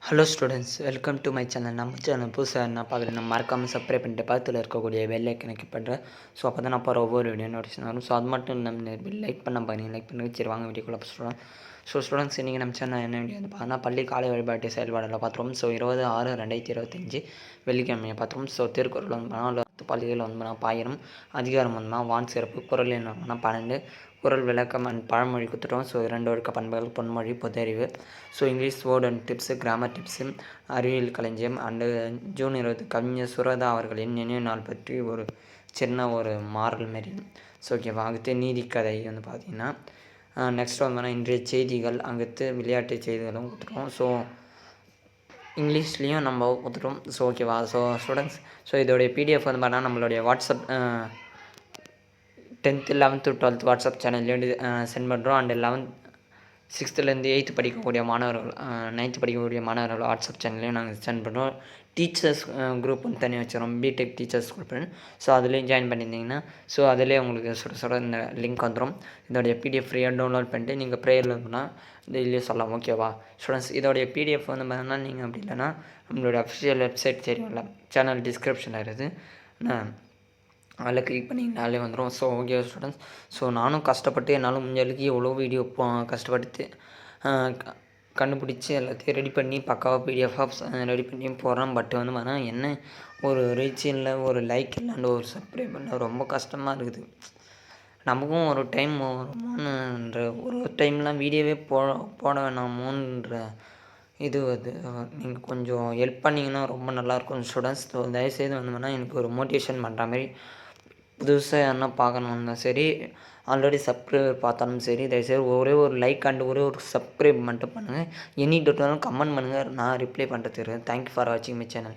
Hello students, welcome to my channel. நம்ம channel புதுசாக என்ன பார்க்குறேன், நம்ம மறக்காமல் சப்ஸ்கிரைப் பண்ணிட்டு பக்கத்தில் இருக்கக்கூடிய பெல் ஐக்கனை கிளிக் பண்ணுறேன். ஸோ அப்போ தான் நான் போகிற ஒவ்வொரு வீடியோ நோட்டிஃபிகேஷன் வரும். ஸோ அது மட்டும் நம்ம லைக் பண்ண பாருங்கள், லைக் பண்ணி சரி வாங்க வீடியோக்குள்ளே சொல்கிறோம். ஸோ ஸ்டூடெண்ட்ஸ், இன்றைக்கி நம்ம சேனல் என்ன வீடியோ வந்து பார்த்தோன்னா பள்ளி காலை வழிபாட்டு செயல்பாடில் பார்த்துருவோம். ஸோ 20/6/2025 வெள்ளிக்கிழமையை பார்த்துருவோம். ஸோ திருக்குறள் வந்து பள்ளிகள் வந்து பாயிரம், அதிகாரம் வந்து வான் சிறப்பு, குறள் என்ன 12, குறள் விளக்கம் அண்ட் பழமொழி கொடுத்துட்டோம். ஸோ 2 ஒழுக்க பண்புகள், பொன்மொழி, பொது அறிவு, so English word and tips, grammar tips, அறிவியல் களஞ்சியம் அண்டு ஜூன் 20 கவிஞர் சுரதா அவர்களின் நினைவு நாள் பற்றி ஒரு சின்ன ஒரு மாறல் மாரி. ஸோ ஓகேவா. அடுத்து நீதி கதை வந்து பார்த்திங்கன்னா நெக்ஸ்ட் வந்து இன்றைய செய்திகள், அங்குத்து விளையாட்டு செய்திகளும் கொடுத்துருக்கோம். ஸோ இங்கிலீஷ்லேயும் நம்ம கொடுத்துட்டோம். ஸோ ஓகேவா. ஸோ ஸ்டூடெண்ட்ஸ், ஸோ இதோடைய பிடிஎஃப் வந்து பார்த்தா நம்மளுடைய WhatsApp 10th 11th 12th WhatsApp சேனல்லேருந்து சென்ட் பண்ணுறோம். அண்ட் 6th-8th படிக்கக்கூடிய மாணவர்கள், 9th படிக்கக்கூடிய மாணவர்கள் வாட்ஸ்அப் சேனல்லையும் நாங்கள் சென்ட் பண்ணுறோம். டீச்சர்ஸ் குரூப் வந்து தனியாக வச்சுருவோம், பிடெக் டீச்சர்ஸ் குரூப். ஸோ அதுலேயும் ஜாயின் பண்ணியிருந்தீங்கன்னா ஸோ அதிலே உங்களுக்கு சுட இந்த லிங்க் வந்துடும். இதோடைய பிடிஎஃப் ஃப்ரீயாக டவுன்லோட் பண்ணிட்டு நீங்கள் ப்ரேயரில் இருக்குன்னா டெய்லியே சொல்லலாம். ஓகேவா ஸ்டூடெண்ட்ஸ். இதோடைய பிடிஎஃப் வந்து பார்த்தீங்கன்னா நீங்கள் அப்படி இல்லைன்னா நம்மளோட அஃபிஷியல் வெப்சைட் தெரியும்ல, சேனல் டிஸ்கிரிப்ஷனில் இருக்குது, அதில் கிளிக் பண்ணிங்கனாலே வந்துடும். So okay students. ஸோ நானும் கஷ்டப்பட்டு என்னால் முடிஞ்ச அளவுக்கு எவ்வளோ வீடியோ கஷ்டப்பட்டு கண்டுபிடிச்சி எல்லாத்தையும் ரெடி பண்ணி பக்காவாக பிடிஎஃபாக ரெடி பண்ணி போடுறேன். பட் வந்து பார்த்தா என்ன ஒரு ரீச் இல்லை, ஒரு லைக் இல்லாண்டு ஒரு சப்ஸ்கிரைப் பண்ண ரொம்ப கஷ்டமாக இருக்குது. நமக்கும் ஒரு டைம் வருமோன்ற ஒரு டைம்லாம் வீடியோவே போட வேணாமோன்ற இது அது நீங்கள் கொஞ்சம் ஹெல்ப் பண்ணிங்கன்னா ரொம்ப நல்லாயிருக்கும் ஸ்டூடெண்ட்ஸ். ஸோ தயவுசெய்து வந்து எனக்கு ஒரு மோட்டிவேஷன் பண்ணுற மாதிரி புதுசாக யாருன்னா பார்க்கணுன்னா சரி, ஆல்ரெடி சப்ஸ்கிரைபர் பார்த்தாலும் சரி, தயவுசெய்து ஒரே ஒரு லைக் அண்ட் ஒரே ஒரு சப்ஸ்கிரைப் மட்டும் பண்ணுங்கள். எனி டவுட்னாலும் கமெண்ட் பண்ணுங்கள், நான் ரிப்ளை பண்ணுறதுக்கு இருக்கேன். தேங்க்யூ ஃபார் வாட்சிங் மை சேனல்.